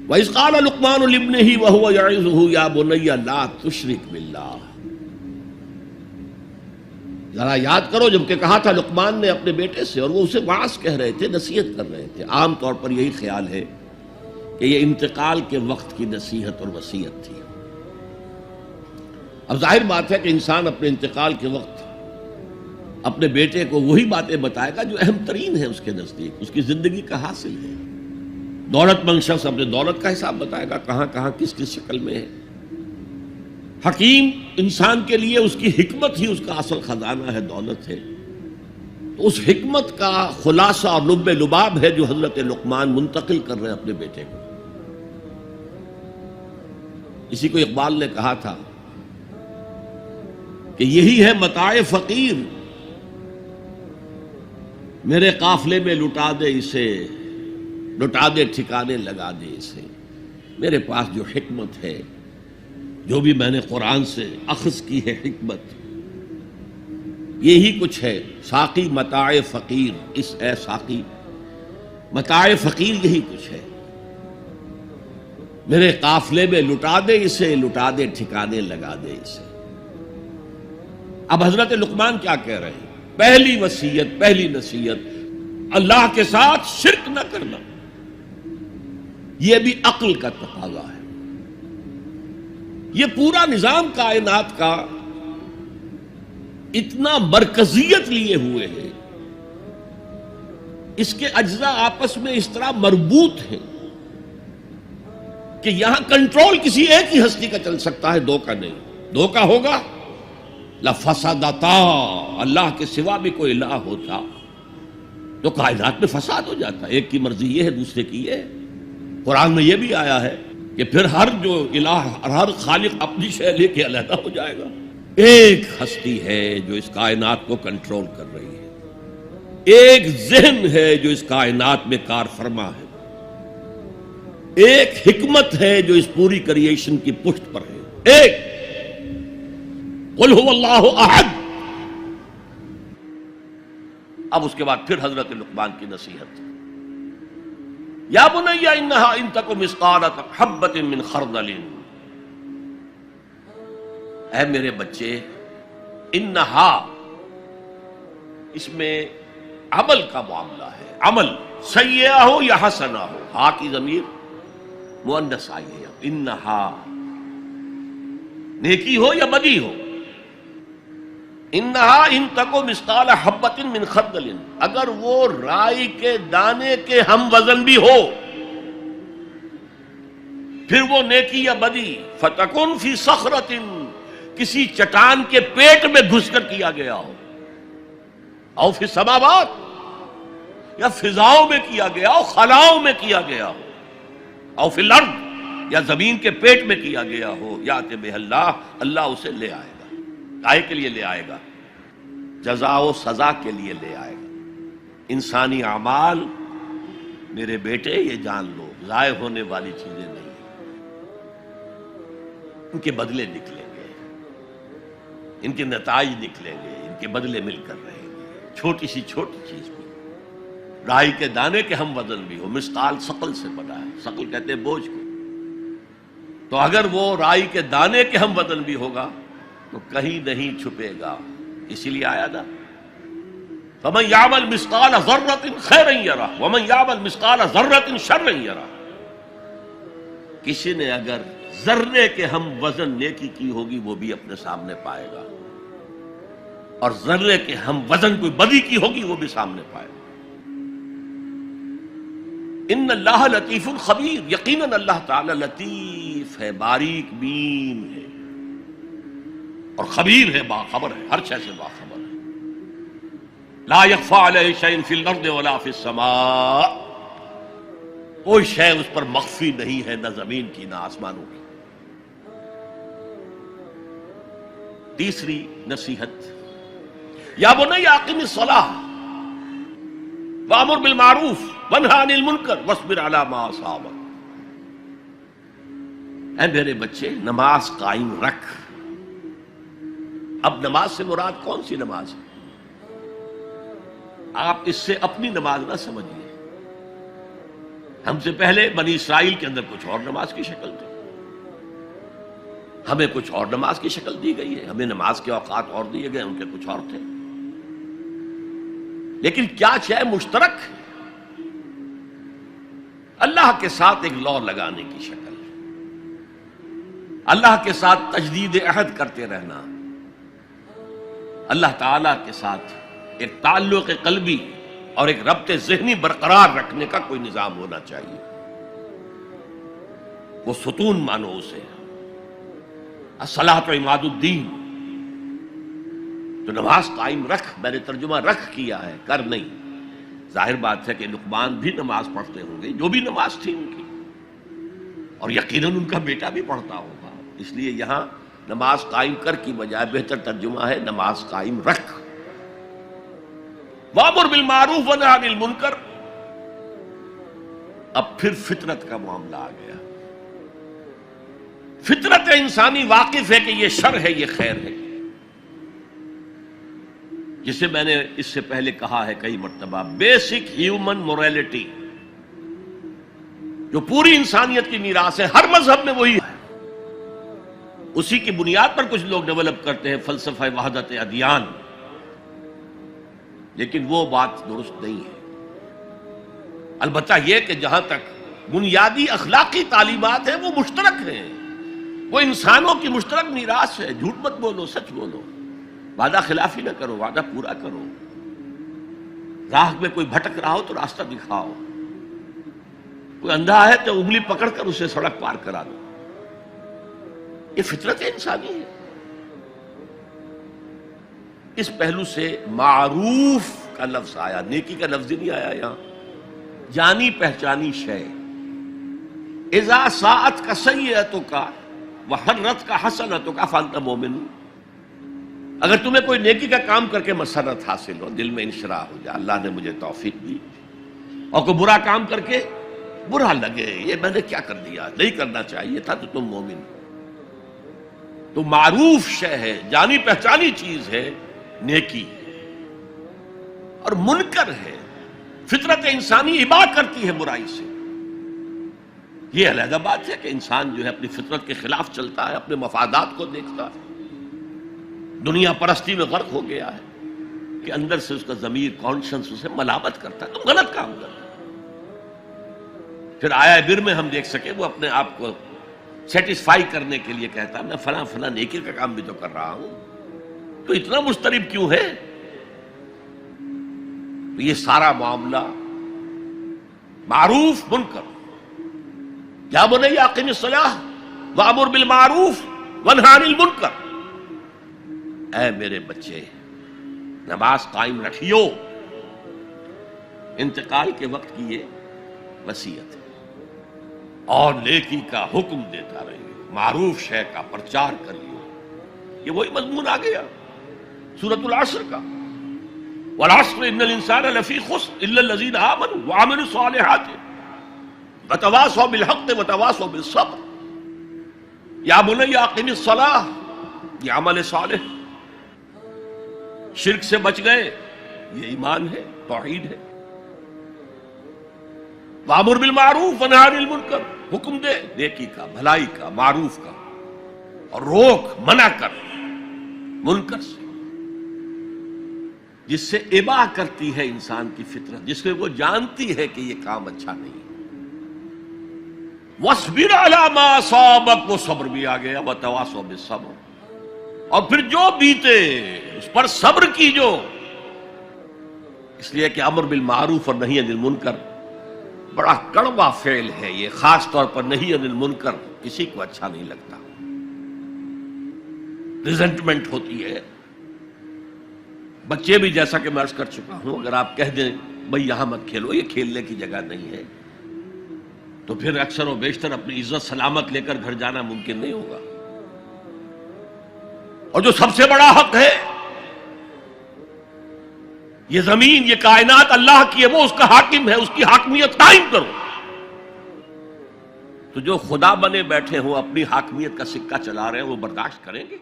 وَإِذْ قَالَ لُقْمَانُ لِابْنِهِ وَهُوَ يَعِظُهُ يَا بُنَيَّ لَا تُشْرِكْ بِاللَّهِ. ذرا یاد کرو جب کہ کہا تھا لقمان نے اپنے بیٹے سے، اور وہ اسے وعظ کہہ رہے تھے، نصیحت کر رہے تھے. عام طور پر یہی خیال ہے کہ یہ انتقال کے وقت کی نصیحت اور وصیت تھی. اب ظاہر بات ہے کہ انسان اپنے انتقال کے وقت اپنے بیٹے کو وہی باتیں بتائے گا جو اہم ترین ہے اس کے نزدیک، اس کی زندگی کا حاصل ہے. دولت مند شخص اپنے دولت کا حساب بتائے گا، کہاں کہاں کس کس شکل میں ہے. حکیم انسان کے لیے اس کی حکمت ہی اس کا اصل خزانہ ہے، دولت ہے. تو اس حکمت کا خلاصہ اور لب لباب ہے جو حضرت لقمان منتقل کر رہے ہیں اپنے بیٹے کو. اسی کو اقبال نے کہا تھا کہ یہی ہے متاع فقیر، میرے قافلے میں لٹا دے اسے، لٹا دے ٹھکانے لگا دے اسے. میرے پاس جو حکمت ہے، جو بھی میں نے قرآن سے اخذ کی ہے حکمت، یہی کچھ ہے. ساقی متاع فقیر، اس اے ساقی متاع فقیر یہی کچھ ہے. میرے قافلے میں لٹا دے اسے، لٹا دے ٹھکانے لگا دے اسے. اب حضرت لقمان کیا کہہ رہے ہیں؟ پہلی وصیت، پہلی نصیحت، اللہ کے ساتھ شرک نہ کرنا. یہ بھی عقل کا تقاضا ہے. یہ پورا نظام کائنات کا اتنا مرکزیت لیے ہوئے ہے، اس کے اجزاء آپس میں اس طرح مربوط ہیں کہ یہاں کنٹرول کسی ایک ہی ہستی کا چل سکتا ہے، دو کا نہیں. دو کا ہوگا لفسدتا، اللہ کے سوا بھی کوئی الہ ہوتا تو کائنات میں فساد ہو جاتا. ایک کی مرضی یہ ہے، دوسرے کی یہ ہے. قرآن میں یہ بھی آیا ہے کہ پھر ہر جو الہ، ہر خالق اپنی شے لے کے علیحدہ ہو جائے گا. ایک ہستی ہے جو اس کائنات کو کنٹرول کر رہی ہے، ایک ذہن ہے جو اس کائنات میں کار فرما ہے، ایک حکمت ہے جو اس پوری کریشن کی پشت پر ہے. ایک قل هو اللہ احد. اب اس کے بعد پھر حضرت لقمان کی نصیحت. یا بنی انہا ان تک مثقال حبۃ من خردل. اے میرے بچے، انہا اس میں عمل کا معاملہ ہے. عمل سیئہ ہو یا حسنہ ہو، ہا کی ضمیر مؤنث آئی ہے. انہا نیکی ہو یا بدی ہو. انہا ان تکو مثقال حبۃ من خردل، اگر وہ رائی کے دانے کے ہم وزن بھی ہو، پھر وہ نیکی یا بدی. فتکن فی صخرۃ، کسی چٹان کے پیٹ میں گھس کر کیا گیا ہو. او فی السماوات، یا فضاؤں میں کیا گیا ہو، خلاؤں میں کیا گیا ہو. او فی الارض، یا زمین کے پیٹ میں کیا گیا ہو. یات بہ اللہ، اللہ اسے لے آئے گا. کائے کے لیے لے آئے گا؟ جزا و سزا کے لیے لے آئے گا. انسانی اعمال میرے بیٹے یہ جان لو ضائع ہونے والی چیزیں نہیں ہیں. ان کے بدلے نکلیں گے، ان کے نتائج نکلیں گے، ان کے بدلے مل کر رہیں گے. چھوٹی سی چھوٹی چیز بھی، رائی کے دانے کے ہم وزن بھی ہو. مثقال ثقل سے بنا ہے، ثقل کہتے ہیں بوجھ کو. تو اگر وہ رائی کے دانے کے ہم وزن بھی ہوگا تو کہیں نہیں چھپے گا. اسی لیے آیا تھا فَمَنْ يَعْمَلْ مِثْقَالَ ذَرَّةٍ خَيْرًا يَرَهُ وَمَنْ يَعْمَلْ مِثْقَالَ ذَرَّةٍ شَرًّا يَرَهُ. کسی نے اگر ذرے کے ہم وزن نیکی کی ہوگی وہ بھی اپنے سامنے پائے گا، اور ذرے کے ہم وزن کوئی بدی کی ہوگی وہ بھی سامنے پائے گا. ان اللہ لطیف خبیر، یقیناً اللہ تعالی لطیف ہے، باریک بین ہے، اور خبیر ہے، باخبر ہے، ہر شے سے باخبر ہے. لا یخفی علیہ شیء فی الارض ولا فی السماء، کوئی شے اس پر مخفی نہیں ہے، نہ زمین کی نہ آسمانوں کی. تیسری نصیحت، یا بنی اقم الصلاۃ وامر بالمعروف وانہی عن المنکر واصبر علی ما اصابک. اے میرے بچے، نماز قائم رکھ. اب نماز سے مراد کون سی نماز ہے؟ آپ اس سے اپنی نماز نہ سمجھیے. ہم سے پہلے بنی اسرائیل کے اندر کچھ اور نماز کی شکل تھی، ہمیں کچھ اور نماز کی شکل دی گئی ہے، ہمیں نماز کے اوقات اور دیے گئے، ان کے کچھ اور تھے، لیکن کیا شے مشترک؟ اللہ کے ساتھ ایک لا لگانے کی شکل، اللہ کے ساتھ تجدید عہد کرتے رہنا، اللہ تعالی کے ساتھ ایک تعلق قلبی اور ایک ربط ذہنی برقرار رکھنے کا کوئی نظام ہونا چاہیے۔ وہ ستون مانو اسے، الصلاۃ عماد الدین، تو نماز قائم رکھ، میں نے ترجمہ رکھ کیا ہے، کر نہیں۔ ظاہر بات ہے کہ لقمان بھی نماز پڑھتے ہوں گے، جو بھی نماز تھی ان کی، اور یقیناً ان کا بیٹا بھی پڑھتا ہوگا، اس لیے یہاں نماز قائم کر کی بجائے بہتر ترجمہ ہے نماز قائم رکھ۔ وَأْمُرْ بِالْمَعْرُوفِ وَانْهَ عَنِ الْمُنْكَرِ، اب پھر فطرت کا معاملہ آ گیا۔ فطرت انسانی واقف ہے کہ یہ شر ہے، یہ خیر ہے، جسے میں نے اس سے پہلے کہا ہے کئی مرتبہ، بیسک ہیومن موریلٹی، جو پوری انسانیت کی میراث ہے، ہر مذہب میں وہی ہے، اسی کی بنیاد پر کچھ لوگ ڈیولپ کرتے ہیں فلسفہ وحدت ادیان، لیکن وہ بات درست نہیں ہے۔ البتہ یہ کہ جہاں تک بنیادی اخلاقی تعلیمات ہیں وہ مشترک ہیں، وہ انسانوں کی مشترک میراث ہے۔ جھوٹ مت بولو، سچ بولو، وعدہ خلافی نہ کرو، وعدہ پورا کرو، راہ میں کوئی بھٹک رہا ہو تو راستہ دکھاؤ، کوئی اندھا ہے تو انگلی پکڑ کر اسے سڑک پار کرا دو، یہ فطرت انسانی ہے۔ اس پہلو سے معروف کا لفظ آیا، نیکی کا لفظ ہی نہیں آیا یہاں، جانی پہچانی شے۔ اذا ساعت کا سیئتک وحرت کا حسنتک فانت مومن، اگر تمہیں کوئی نیکی کا کام کر کے مسرت حاصل ہو، دل میں انشراح ہو جائے اللہ نے مجھے توفیق دی، اور کوئی برا کام کر کے برا لگے یہ میں نے کیا کر دیا، نہیں کرنا چاہیے تھا، تو تم مومن۔ تو معروف شے ہے، جانی پہچانی چیز ہے نیکی، اور منکر ہے، فطرت انسانی ابا کرتی ہے برائی سے۔ یہ علیحدہ بات ہے کہ انسان جو ہے اپنی فطرت کے خلاف چلتا ہے، اپنے مفادات کو دیکھتا ہے، دنیا پرستی میں غرق ہو گیا ہے کہ اندر سے اس کا ضمیر کانشنس اسے ملامت کرتا ہے، تم غلط کام کرتے۔ پھر آیا بر میں ہم دیکھ سکے وہ اپنے آپ کو سیٹسفائی کرنے کے لیے کہتا ہے میں فلاں فلاں نیکی کا کام بھی تو کر رہا ہوں، تو اتنا مضطرب کیوں ہے؟ تو یہ سارا معاملہ معروف منکر، یا بنی اقم الصلاۃ وامر بالمعروف وانہی عن المنکر، اے میرے بچے نماز قائم رکھیو۔ انتقال کے وقت کی یہ وصیت ہے، اور نیکی کا حکم دیتا رہیو، معروف شے کا پرچار کریو۔ یہ وہی مضمون آ گیا سورۃ العصر کا، والعصر ان الانسان لفی خسر الا الذین آمنوا وعملوا الصالحات وتواصوا بالحق وتواصوا بالصبر۔ یا بنی اقم الصلاۃ، یہ عمل صالح، شرک سے بچ گئے، یہ ایمان ہے، توحید ہے۔ وامر بالمعروف ونہی عن المنکر، حکم دے نیکی کا، بھلائی کا، معروف کا، اور روک منع کر منکر سے، جس سے ابا کرتی ہے انسان کی فطرت، جس میں وہ جانتی ہے کہ یہ کام اچھا نہیں۔ وَاصْبِرْ عَلَىٰ مَا أَصَابَكَ، وہ صبر بھی آ گیا، وَتَوَاصَوْا بِالصَّبْرِ، اور پھر جو بیتے اس پر صبر کیجو۔ اس لیے کہ امر بالمعروف اور نہی عن المنکر بڑا کڑوا فعل ہے، یہ خاص طور پر نہی عن المنکر کسی کو اچھا نہیں لگتا، ریزنٹمنٹ ہوتی ہے۔ بچے بھی جیسا کہ میں عرض کر چکا ہوں، اگر آپ کہہ دیں بھئی یہاں مت کھیلو، یہ کھیلنے کی جگہ نہیں ہے، تو پھر اکثر و بیشتر اپنی عزت سلامت لے کر گھر جانا ممکن نہیں ہوگا۔ اور جو سب سے بڑا حق ہے، یہ زمین، یہ کائنات اللہ کی ہے، وہ اس کا حاکم ہے، اس کی حاکمیت قائم کرو۔ تو جو خدا بنے بیٹھے ہوں اپنی حاکمیت کا سکہ چلا رہے ہیں، وہ برداشت کریں گے؟